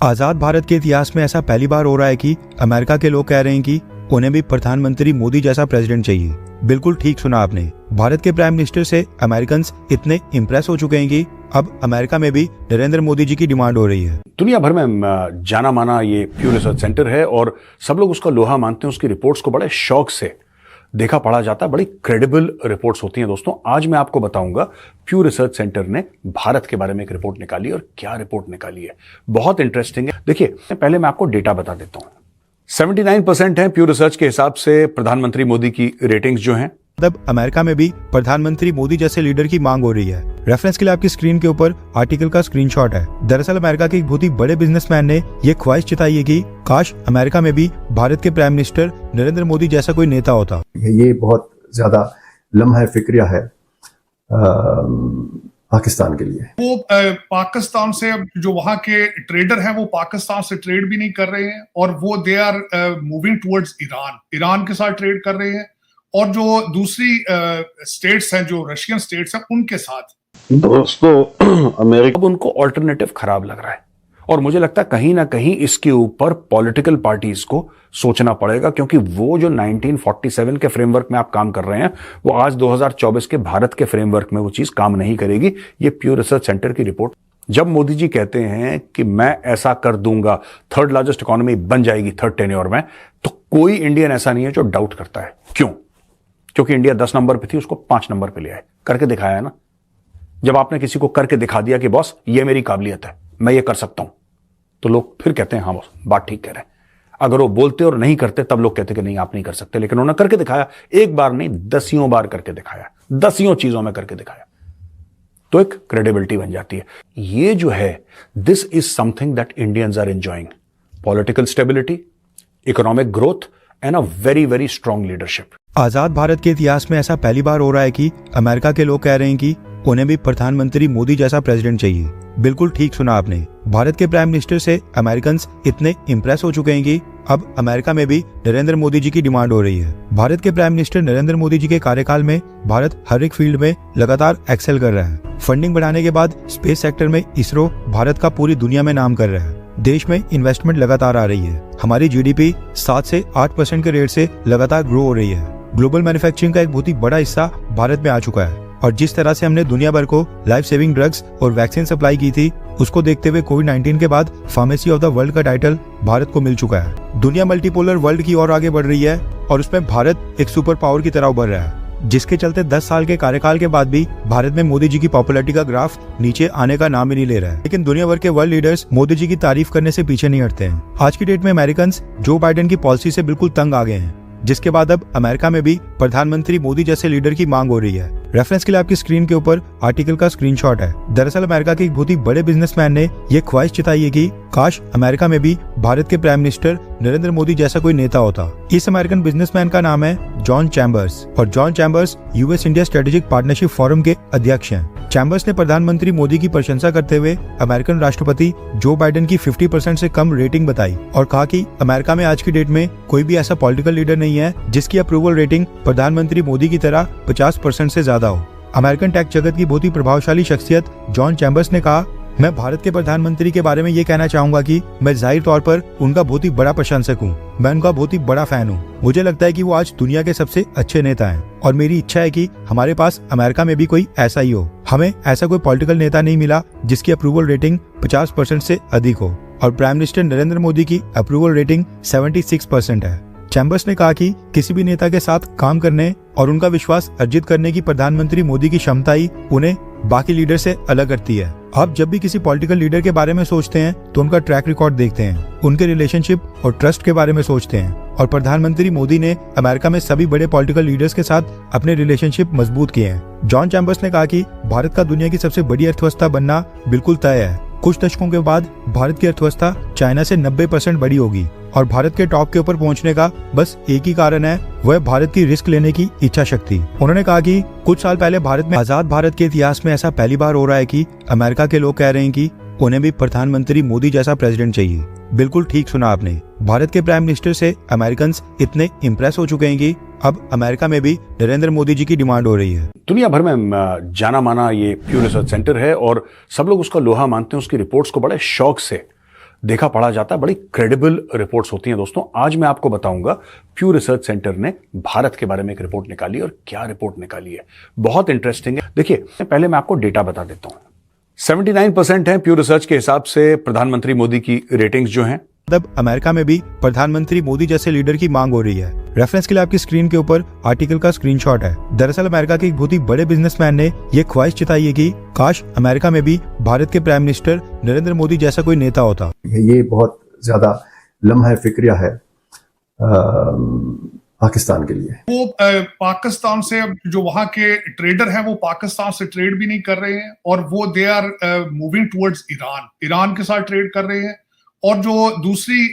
आजाद भारत के इतिहास में ऐसा पहली बार हो रहा है कि अमेरिका के लोग कह रहे हैं कि उन्हें भी प्रधानमंत्री मोदी जैसा प्रेसिडेंट चाहिए। बिल्कुल ठीक सुना आपने। भारत के प्राइम मिनिस्टर से अमेरिकन इतने इम्प्रेस हो चुके हैं कि अब अमेरिका में भी नरेंद्र मोदी जी की डिमांड हो रही है। दुनिया भर में जाना माना ये प्यू रिसर्च सेंटर है और सब लोग उसका लोहा मानते हैं। उसकी रिपोर्ट्स को बड़े शौक से देखा पढ़ा जाता है, बड़ी क्रेडिबल रिपोर्ट्स होती हैं। दोस्तों, आज मैं आपको बताऊंगा प्यू रिसर्च सेंटर ने भारत के बारे में एक रिपोर्ट निकाली और क्या रिपोर्ट निकाली है, बहुत इंटरेस्टिंग है। देखिए, पहले मैं आपको डेटा बता देता हूं। 79% है प्यू रिसर्च के हिसाब से प्रधानमंत्री मोदी की रेटिंग्स जो हैं। तब अमेरिका में भी प्रधानमंत्री मोदी जैसे लीडर की मांग हो रही है। रेफरेंस के लिए आपकी स्क्रीन के ऊपर आर्टिकल का स्क्रीनशॉट है। दरअसल अमेरिका के एक बहुत ही बड़े बिजनेसमैन ने ये ख्वाहिश जताई है कि काश अमेरिका में भी भारत के प्राइम मिनिस्टर नरेंद्र मोदी जैसा कोई नेता होता। ये बहुत ज्यादा लम्हा फिक्रिया है पाकिस्तान के लिए। वो पाकिस्तान से जो वहां के ट्रेडर हैं वो पाकिस्तान से ट्रेड भी नहीं कर रहे हैं और वो they are moving towards Iran के साथ ट्रेड कर रहे हैं और जो दूसरी स्टेट्स हैं, जो रशियन स्टेट्स हैं, उनके साथ। दोस्तों, अमेरिका अब उनको ऑल्टरनेटिव खराब लग रहा है और मुझे लगता है कहीं ना कहीं इसके ऊपर पॉलिटिकल पार्टीज को सोचना पड़ेगा, क्योंकि वो जो 1947 के फ्रेमवर्क में आप काम कर रहे हैं वो आज 2024 के भारत के फ्रेमवर्क में वो चीज काम नहीं करेगी। ये प्यू रिसर्च सेंटर की रिपोर्ट। जब मोदी जी कहते हैं कि मैं ऐसा कर दूंगा, थर्ड लार्जेस्ट इकोनॉमी बन जाएगी थर्ड टेन्योर में, तो कोई इंडियन ऐसा नहीं है जो डाउट करता है। क्यों? क्योंकि इंडिया 10 नंबर पे थी, उसको 5 नंबर पे ले आए, करके दिखाया है ना। जब आपने किसी को करके दिखा दिया कि बॉस ये मेरी काबिलियत है, मैं ये कर सकता हूं, तो लोग फिर कहते हैं हाँ बॉस बात ठीक कह रहे हैं। अगर वो बोलते और नहीं करते तब लोग कहते कि नहीं आप नहीं कर सकते, लेकिन उन्होंने करके दिखाया। एक बार नहीं, 10 बार करके दिखाया, 10 चीजों में करके दिखाया, तो एक क्रेडिबिलिटी बन जाती है। ये जो है, this is something that Indians are enjoying. Political stability, economic growth and a very very strong leadership. आजाद भारत के इतिहास में ऐसा पहली बार हो रहा है कि अमेरिका के लोग कह रहे हैं कि उन्हें भी प्रधानमंत्री मोदी जैसा प्रेसिडेंट चाहिए। बिल्कुल ठीक सुना आपने। भारत के प्राइम मिनिस्टर से अमेरिकन इतने इम्प्रेस हो चुके हैं कि अब अमेरिका में भी नरेंद्र मोदी जी की डिमांड हो रही है। भारत के प्राइम मिनिस्टर नरेंद्र मोदी जी के कार्यकाल में भारत हर एक फील्ड में लगातार एक्सेल कर रहा है। फंडिंग बढ़ाने के बाद स्पेस सेक्टर में इसरो भारत का पूरी दुनिया में नाम कर रहा है। देश में इन्वेस्टमेंट लगातार आ रही है। हमारी जीडीपी 7 से 8% के रेट से लगातार ग्रो हो रही है। ग्लोबल मैन्युफैक्चरिंग का एक बहुत ही बड़ा हिस्सा भारत में आ चुका है और जिस तरह से हमने दुनिया भर को लाइफ सेविंग ड्रग्स और वैक्सीन सप्लाई की थी, उसको देखते हुए कोविड-19 के बाद फार्मेसी ऑफ द वर्ल्ड का टाइटल भारत को मिल चुका है। दुनिया मल्टीपोलर वर्ल्ड की ओर आगे बढ़ रही है और उसमें भारत एक सुपर पावर की तरह उभर रहा है, जिसके चलते 10 साल के कार्यकाल के बाद भी भारत में मोदी जी की पॉपुलैरिटी का ग्राफ नीचे आने का नाम ही नहीं ले रहा है। लेकिन दुनिया भर के वर्ल्ड लीडर्स मोदी जी की तारीफ करने से पीछे नहीं हटते हैं। आज की डेट में अमेरिकन जो बाइडेन की पॉलिसी से बिल्कुल तंग आ गए हैं, जिसके बाद अब अमेरिका में भी प्रधानमंत्री मोदी जैसे लीडर की मांग हो रही है। रेफरेंस के लिए आपकी स्क्रीन के ऊपर आर्टिकल का स्क्रीनशॉट है। दरअसल अमेरिका के एक बहुत ही बड़े बिजनेसमैन ने यह ख्वाहिश जताई है कि काश अमेरिका में भी भारत के प्राइम मिनिस्टर नरेंद्र मोदी जैसा कोई नेता होता। इस अमेरिकन बिजनेसमैन का नाम है जॉन चैम्बर्स और John chambers US India strategic partnership forum के अध्यक्ष हैं। चैम्बर्स ने प्रधानमंत्री मोदी की प्रशंसा करते हुए अमेरिकन राष्ट्रपति जो बाइडेन की 50% से कम रेटिंग बताई और कहा कि अमेरिका में आज की डेट में कोई भी ऐसा पॉलिटिकल लीडर नहीं है जिसकी अप्रूवल रेटिंग प्रधानमंत्री मोदी की तरह 50% से ज्यादा हो। अमेरिकन टेक जगत की बहुत ही प्रभावशाली शख्सियत जॉन चैम्बर्स ने कहा, मैं भारत के प्रधानमंत्री के बारे में ये कहना चाहूंगा कि मैं जाहिर तौर पर उनका बहुत ही बड़ा प्रशंसक हूँ। मैं उनका बहुत ही बड़ा फैन हूँ। मुझे लगता है कि वो आज दुनिया के सबसे अच्छे नेता हैं और मेरी इच्छा है कि हमारे पास अमेरिका में भी कोई ऐसा ही हो। हमें ऐसा कोई पॉलिटिकल नेता नहीं मिला जिसकी अप्रूवल रेटिंग 50% से अधिक हो और प्राइम मिनिस्टर नरेंद्र मोदी की अप्रूवल रेटिंग 76% है। चैम्बर्स ने कहा कि किसी भी नेता के साथ काम करने और उनका विश्वास अर्जित करने की प्रधानमंत्री मोदी की क्षमता ही उन्हें बाकी लीडर से अलग करती है। आप जब भी किसी पॉलिटिकल लीडर के बारे में सोचते हैं तो उनका ट्रैक रिकॉर्ड देखते हैं, उनके रिलेशनशिप और ट्रस्ट के बारे में सोचते हैं और प्रधानमंत्री मोदी ने अमेरिका में सभी बड़े पॉलिटिकल लीडर्स के साथ अपने रिलेशनशिप मजबूत किए हैं। जॉन चैम्बर्स ने कहा कि भारत का दुनिया की सबसे बड़ी अर्थव्यवस्था बनना बिल्कुल तय है। कुछ दशकों के बाद भारत की अर्थव्यवस्था चाइना से 90% बड़ी होगी और भारत के टॉप के ऊपर पहुंचने का बस एक ही कारण है, वह भारत की रिस्क लेने की इच्छा शक्ति। उन्होंने कहा कि कुछ साल पहले भारत में आजाद भारत के इतिहास में ऐसा पहली बार हो रहा है कि अमेरिका के लोग कह रहे हैं कि उन्हें भी प्रधानमंत्री मोदी जैसा प्रेसिडेंट चाहिए। बिल्कुल ठीक सुना आपने। भारत के प्राइम मिनिस्टर से अमेरिकन इतने इम्प्रेस हो चुके हैं कि अब अमेरिका में भी नरेंद्र मोदी जी की डिमांड हो रही है। दुनिया भर में जाना माना ये प्यू रिसर्च सेंटर है और सब लोग उसका लोहा मानते हैं। उसकी रिपोर्ट्स को बड़े शौक से देखा पढ़ा जाता है, बड़ी क्रेडिबल रिपोर्ट्स होती हैं दोस्तों। आज मैं आपको बताऊंगा प्यू रिसर्च सेंटर ने भारत के बारे में एक रिपोर्ट निकाली और क्या रिपोर्ट निकाली है, बहुत इंटरेस्टिंग है। देखिए पहले मैं आपको डेटा बता देता हूं। 79% है प्यू रिसर्च के हिसाब से प्रधानमंत्री मोदी की रेटिंग्स जो हैं। मतलब अमेरिका में भी प्रधानमंत्री मोदी जैसे लीडर की मांग हो रही है। रेफरेंस के लिए आपकी स्क्रीन के ऊपर आर्टिकल का स्क्रीनशॉट है। दरअसल अमेरिका के एक बहुत ही बड़े बिजनेसमैन ने ये ख्वाहिश जताई है कि काश अमेरिका में भी भारत के प्राइम मिनिस्टर नरेंद्र मोदी जैसा कोई नेता होता। ये बहुत ज्यादा लम्हा फिक्रिया है पाकिस्तान के लिए। वो पाकिस्तान से जो वहां के ट्रेडर हैं वो पाकिस्तान से ट्रेड भी नहीं कर रहे हैं और वो they are moving towards Iran के साथ ट्रेड कर रहे हैं। और जो दूसरी